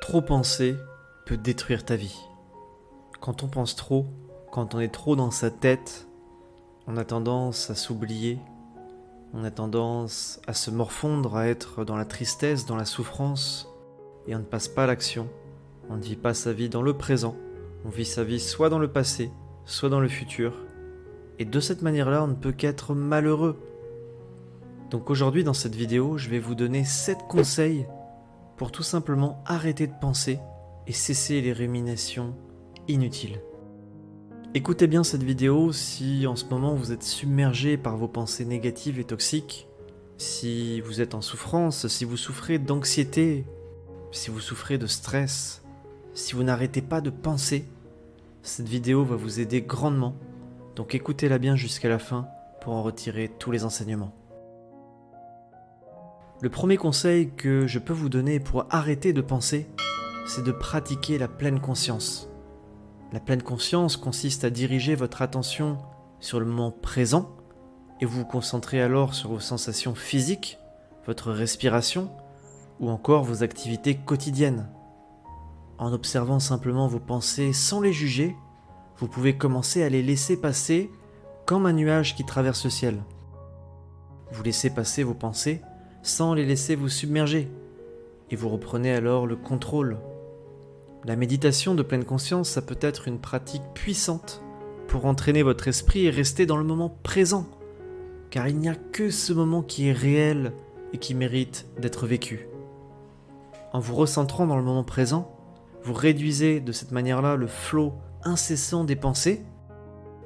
Trop penser peut détruire ta vie. Quand on pense trop, quand on est trop dans sa tête, on a tendance à s'oublier, on a tendance à se morfondre, à être dans la tristesse, dans la souffrance, et on ne passe pas à l'action. On ne vit pas sa vie dans le présent, on vit sa vie soit dans le passé, soit dans le futur, et de cette manière-là, on ne peut qu'être malheureux. Donc aujourd'hui, dans cette vidéo, je vais vous donner 7 conseils pour tout simplement arrêter de penser et cesser les ruminations inutiles. Écoutez bien cette vidéo si en ce moment vous êtes submergé par vos pensées négatives et toxiques, si vous êtes en souffrance, si vous souffrez d'anxiété, si vous souffrez de stress, si vous n'arrêtez pas de penser, cette vidéo va vous aider grandement, donc écoutez-la bien jusqu'à la fin pour en retirer tous les enseignements. Le premier conseil que je peux vous donner pour arrêter de penser, c'est de pratiquer la pleine conscience. La pleine conscience consiste à diriger votre attention sur le moment présent et vous vous concentrez alors sur vos sensations physiques, votre respiration ou encore vos activités quotidiennes. En observant simplement vos pensées sans les juger, vous pouvez commencer à les laisser passer comme un nuage qui traverse le ciel. Vous laissez passer vos pensées sans les laisser vous submerger, et vous reprenez alors le contrôle. La méditation de pleine conscience, ça peut être une pratique puissante pour entraîner votre esprit et rester dans le moment présent, car il n'y a que ce moment qui est réel et qui mérite d'être vécu. En vous recentrant dans le moment présent, vous réduisez de cette manière-là le flot incessant des pensées,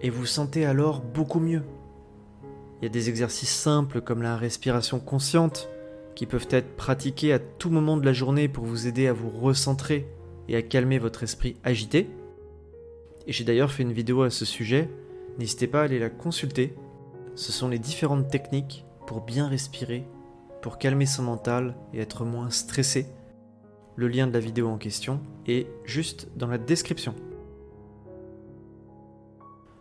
et vous sentez alors beaucoup mieux. Il y a des exercices simples comme la respiration consciente qui peuvent être pratiqués à tout moment de la journée pour vous aider à vous recentrer et à calmer votre esprit agité. Et j'ai d'ailleurs fait une vidéo à ce sujet, n'hésitez pas à aller la consulter. Ce sont les différentes techniques pour bien respirer, pour calmer son mental et être moins stressé. Le lien de la vidéo en question est juste dans la description.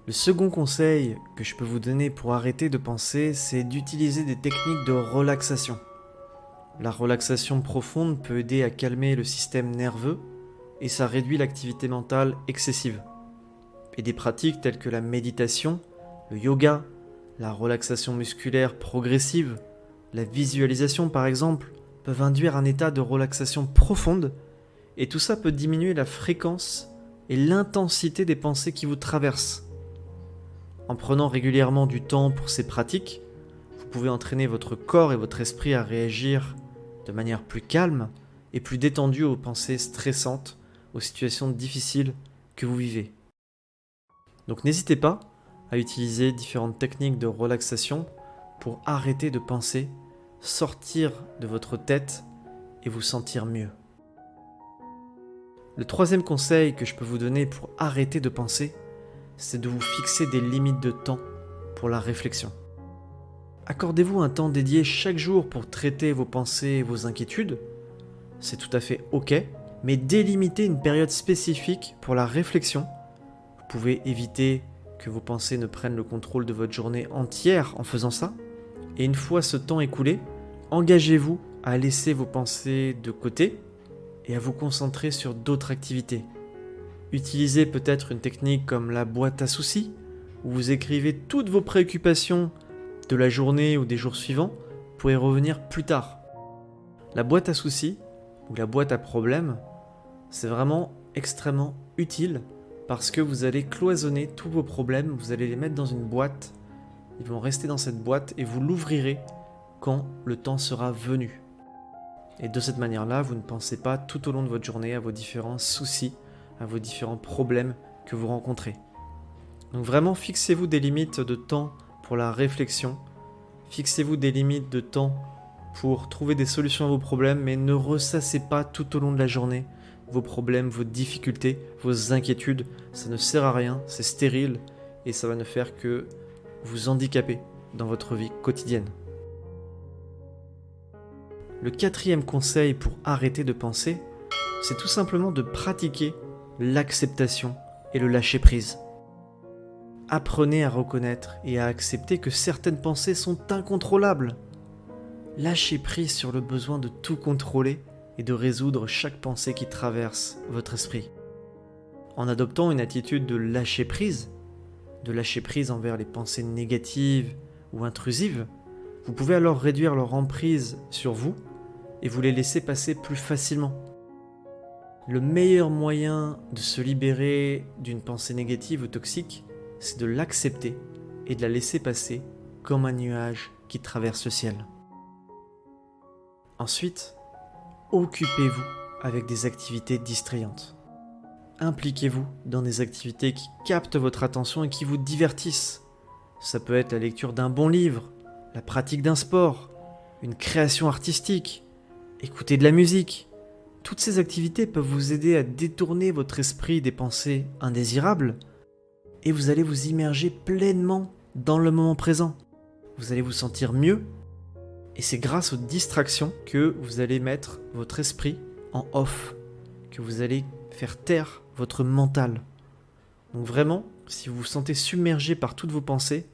Le second conseil que je peux vous donner pour arrêter de penser, c'est d'utiliser des techniques de relaxation. La relaxation profonde peut aider à calmer le système nerveux et ça réduit l'activité mentale excessive. Et des pratiques telles que la méditation, le yoga, la relaxation musculaire progressive, la visualisation par exemple, peuvent induire un état de relaxation profonde et tout ça peut diminuer la fréquence et l'intensité des pensées qui vous traversent. En prenant régulièrement du temps pour ces pratiques, vous pouvez entraîner votre corps et votre esprit à réagir de manière plus calme et plus détendue aux pensées stressantes, aux situations difficiles que vous vivez. Donc n'hésitez pas à utiliser différentes techniques de relaxation pour arrêter de penser, sortir de votre tête et vous sentir mieux. Le troisième conseil que je peux vous donner pour arrêter de penser, c'est de vous fixer des limites de temps pour la réflexion. Accordez-vous un temps dédié chaque jour pour traiter vos pensées et vos inquiétudes. C'est tout à fait ok, mais délimitez une période spécifique pour la réflexion. Vous pouvez éviter que vos pensées ne prennent le contrôle de votre journée entière en faisant ça. Et une fois ce temps écoulé, engagez-vous à laisser vos pensées de côté et à vous concentrer sur d'autres activités. Utilisez peut-être une technique comme la boîte à soucis, où vous écrivez toutes vos préoccupations de la journée ou des jours suivants pour y revenir plus tard. La boîte à soucis, ou la boîte à problèmes, c'est vraiment extrêmement utile parce que vous allez cloisonner tous vos problèmes, vous allez les mettre dans une boîte, ils vont rester dans cette boîte et vous l'ouvrirez quand le temps sera venu. Et de cette manière-là, vous ne pensez pas tout au long de votre journée à vos différents soucis, à vos différents problèmes que vous rencontrez. Donc vraiment, fixez-vous des limites de temps pour la réflexion, fixez-vous des limites de temps pour trouver des solutions à vos problèmes, mais ne ressassez pas tout au long de la journée vos problèmes, vos difficultés, vos inquiétudes. Ça ne sert à rien, c'est stérile et ça va ne faire que vous handicaper dans votre vie quotidienne. Le quatrième conseil pour arrêter de penser, c'est tout simplement de pratiquer l'acceptation et le lâcher-prise. Apprenez à reconnaître et à accepter que certaines pensées sont incontrôlables. Lâchez prise sur le besoin de tout contrôler et de résoudre chaque pensée qui traverse votre esprit. En adoptant une attitude de lâcher prise envers les pensées négatives ou intrusives, vous pouvez alors réduire leur emprise sur vous et vous les laisser passer plus facilement. Le meilleur moyen de se libérer d'une pensée négative ou toxique, c'est de l'accepter et de la laisser passer comme un nuage qui traverse le ciel. Ensuite, occupez-vous avec des activités distrayantes. Impliquez-vous dans des activités qui captent votre attention et qui vous divertissent. Ça peut être la lecture d'un bon livre, la pratique d'un sport, une création artistique, écouter de la musique. Toutes ces activités peuvent vous aider à détourner votre esprit des pensées indésirables et vous allez vous immerger pleinement dans le moment présent. Vous allez vous sentir mieux et c'est grâce aux distractions que vous allez mettre votre esprit en off, que vous allez faire taire votre mental. Donc vraiment, si vous vous sentez submergé par toutes vos pensées,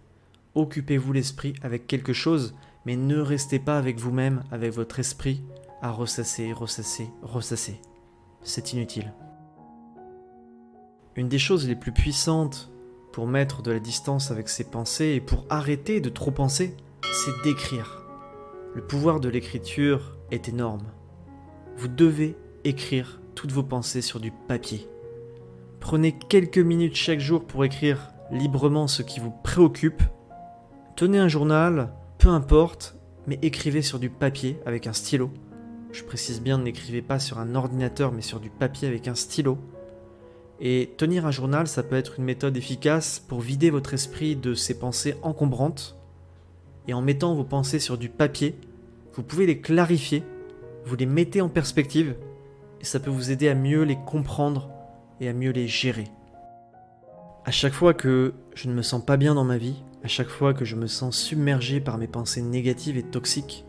occupez-vous l'esprit avec quelque chose, mais ne restez pas avec vous-même, avec votre esprit, à ressasser. C'est inutile. Une des choses les plus puissantes pour mettre de la distance avec ses pensées et pour arrêter de trop penser, c'est d'écrire. Le pouvoir de l'écriture est énorme. Vous devez écrire toutes vos pensées sur du papier. Prenez quelques minutes chaque jour pour écrire librement ce qui vous préoccupe. Tenez un journal, peu importe, mais écrivez sur du papier avec un stylo. Je précise bien, n'écrivez pas sur un ordinateur, mais sur du papier avec un stylo. Et tenir un journal, ça peut être une méthode efficace pour vider votre esprit de ces pensées encombrantes. Et en mettant vos pensées sur du papier, vous pouvez les clarifier, vous les mettez en perspective, et ça peut vous aider à mieux les comprendre et à mieux les gérer. À chaque fois que je ne me sens pas bien dans ma vie, à chaque fois que je me sens submergé par mes pensées négatives et toxiques,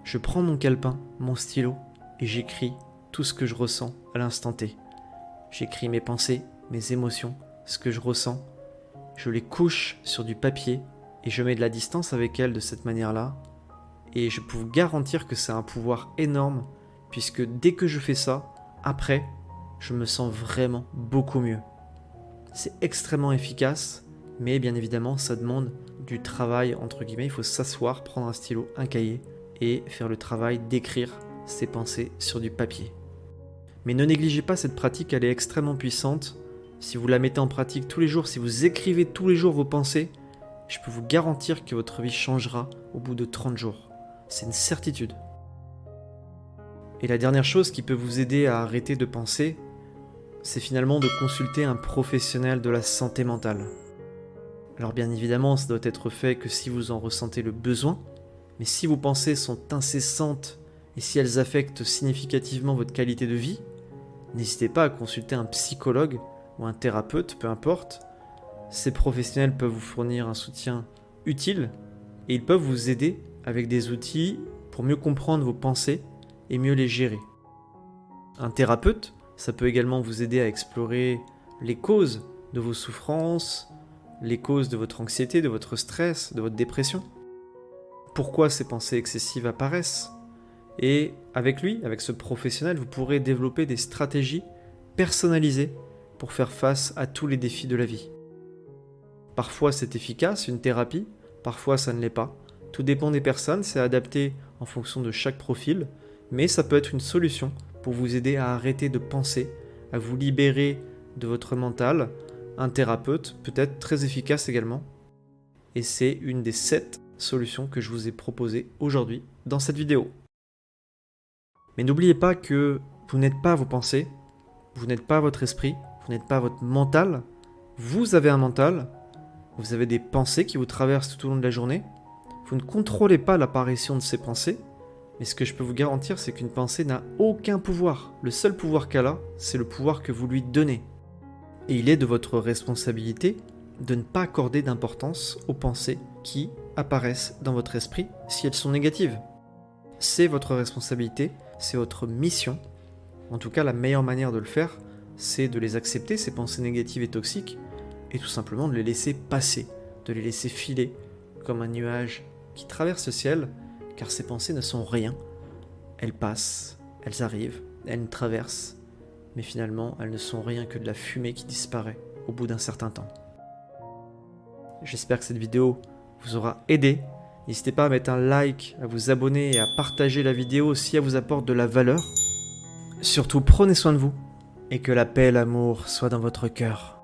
je prends mon calepin, mon stylo, et j'écris tout ce que je ressens à l'instant T. J'écris mes pensées, mes émotions, ce que je ressens. Je les couche sur du papier et je mets de la distance avec elles de cette manière-là. Et je peux vous garantir que c'est un pouvoir énorme, puisque dès que je fais ça, après, je me sens vraiment beaucoup mieux. C'est extrêmement efficace, mais bien évidemment, ça demande du travail, entre guillemets. Il faut s'asseoir, prendre un stylo, un cahier, et faire le travail d'écrire ses pensées sur du papier. Mais ne négligez pas cette pratique, elle est extrêmement puissante. Si vous la mettez en pratique tous les jours, si vous écrivez tous les jours vos pensées, je peux vous garantir que votre vie changera au bout de 30 jours. C'est une certitude. Et la dernière chose qui peut vous aider à arrêter de penser, c'est finalement de consulter un professionnel de la santé mentale. Alors bien évidemment, ça doit être fait que si vous en ressentez le besoin, mais si vos pensées sont incessantes et si elles affectent significativement votre qualité de vie, n'hésitez pas à consulter un psychologue ou un thérapeute, peu importe. Ces professionnels peuvent vous fournir un soutien utile et ils peuvent vous aider avec des outils pour mieux comprendre vos pensées et mieux les gérer. Un thérapeute, ça peut également vous aider à explorer les causes de vos souffrances, les causes de votre anxiété, de votre stress, de votre dépression. Pourquoi ces pensées excessives apparaissent. Et avec lui, avec ce professionnel, vous pourrez développer des stratégies personnalisées pour faire face à tous les défis de la vie. Parfois c'est efficace, une thérapie, parfois ça ne l'est pas. Tout dépend des personnes, c'est adapté en fonction de chaque profil, mais ça peut être une solution pour vous aider à arrêter de penser, à vous libérer de votre mental. Un thérapeute peut être très efficace également. Et c'est une des 7 solutions que je vous ai proposées aujourd'hui dans cette vidéo. Mais n'oubliez pas que vous n'êtes pas vos pensées, vous n'êtes pas votre esprit, vous n'êtes pas votre mental. Vous avez un mental, vous avez des pensées qui vous traversent tout au long de la journée. Vous ne contrôlez pas l'apparition de ces pensées, mais ce que je peux vous garantir, c'est qu'une pensée n'a aucun pouvoir. Le seul pouvoir qu'elle a, c'est le pouvoir que vous lui donnez. Et il est de votre responsabilité de ne pas accorder d'importance aux pensées qui apparaissent dans votre esprit si elles sont négatives. C'est votre responsabilité, c'est votre mission. En tout cas, la meilleure manière de le faire, c'est de les accepter, ces pensées négatives et toxiques, et tout simplement de les laisser passer, de les laisser filer comme un nuage qui traverse le ciel, car ces pensées ne sont rien. Elles passent, elles arrivent, elles nous traversent, mais finalement, elles ne sont rien que de la fumée qui disparaît au bout d'un certain temps. J'espère que cette vidéo vous aura aidé. N'hésitez pas à mettre un like, à vous abonner et à partager la vidéo si elle vous apporte de la valeur. Surtout, prenez soin de vous et que la paix et l'amour soient dans votre cœur.